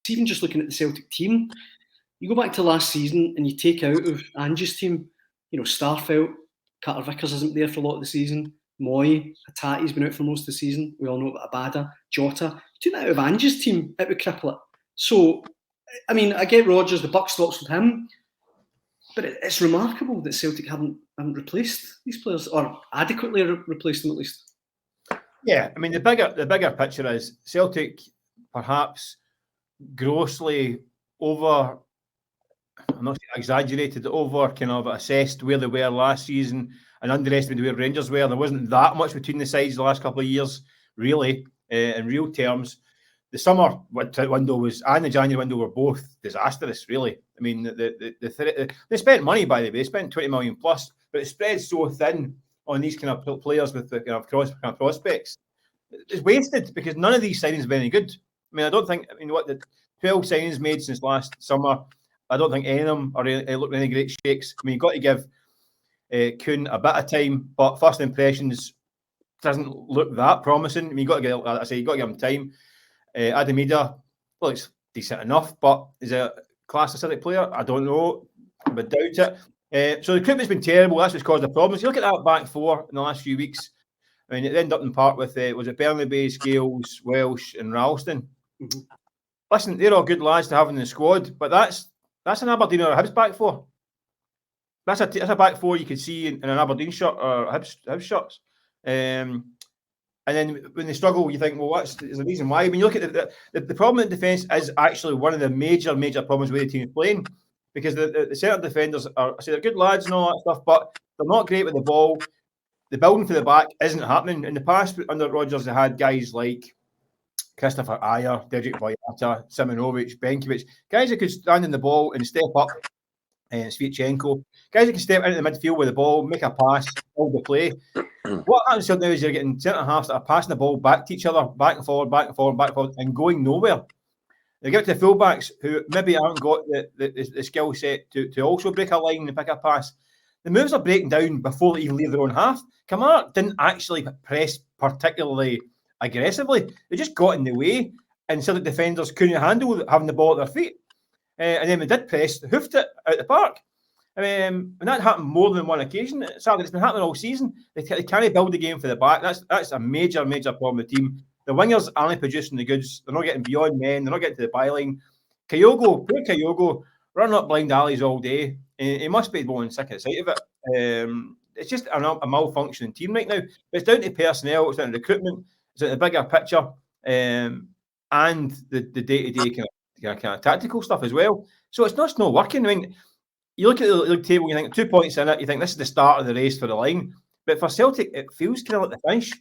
even just looking at the Celtic team, you go back to last season and you take out of Ange's team, Starfelt, Carter Vickers isn't there for a lot of the season, Moy, Hatati's been out for most of the season, we all know about Abada, Jota. You took that out of Ange's team, it would cripple it. So, I mean, I get Rodgers, the buck stops with him, but it's remarkable that Celtic haven't replaced these players, or adequately replaced them at least. Yeah, I mean, the bigger picture is Celtic perhaps grossly over, I'm not exaggerated, over kind of assessed where they were last season and underestimated where Rangers were. There wasn't that much between the sides the last couple of years, really, in real terms. The summer window and the January window were both disastrous, really. I mean, they spent money, by the way. They spent 20 million plus, but it spreads so thin on these kind of players with the kind of prospects. It's wasted because none of these signings have been any good. I mean, what the 12 signings made since last summer, I don't think any of them are look any great shakes. I mean, you've got to give Kuhn a bit of time, but first impressions doesn't look that promising. I mean, you've got to give him time. Adamida looks decent enough, but is a class of Celtic player? I don't know. I would doubt it. So the recruitment's been terrible. That's what's caused the problems. You look at that back four in the last few weeks. I mean, it ended up in Park with, was it Bernabei, Scales, Welsh and Ralston? Mm-hmm. Listen, they're all good lads to have in the squad, but that's an Aberdeen or a Hibs back four. That's a back four you could see in an Aberdeen shirt or Hibs shirts. And then when they struggle, you think, well, there's a reason why. When you look at the problem in defence is actually one of the major problems with the team is playing, because the centre defenders they're good lads and all that stuff, but they're not great with the ball. The building for the back isn't happening. In the past, under Rodgers, they had guys like Christopher Ayer, Dedrick Boyata, Simonovic, Benkovic, guys that could stand in the ball and step up, and Sviatchenko, guys that can step into the midfield with the ball, make a pass, hold the play. What happens now is you're getting centre halves that are passing the ball back to each other, back and forward, and going nowhere. They get to the fullbacks who maybe haven't got the skill set to also break a line and pick a pass. The moves are breaking down before they even leave their own half. Kamara didn't actually press particularly aggressively. They just got in the way, and Celtic defenders couldn't handle having the ball at their feet. And then we did press, hoofed it out the park. And that happened more than one occasion. Sadly, it's been happening all season. They can't build the game for the back. That's a major problem with the team. The wingers aren't producing the goods. They're not getting beyond men. They're not getting to the byline. Poor Kyogo, running up blind alleys all day. He must be blowing sick at the sight of it. It's just a malfunctioning team right now. But it's down to personnel. It's down to recruitment. It's down to the bigger picture, and the day-to-day kind of tactical stuff as well. So it's not working. I mean, you look at the league table, you think 2 points in it, you think this is the start of the race for the line. But for Celtic, it feels kind of like the finish.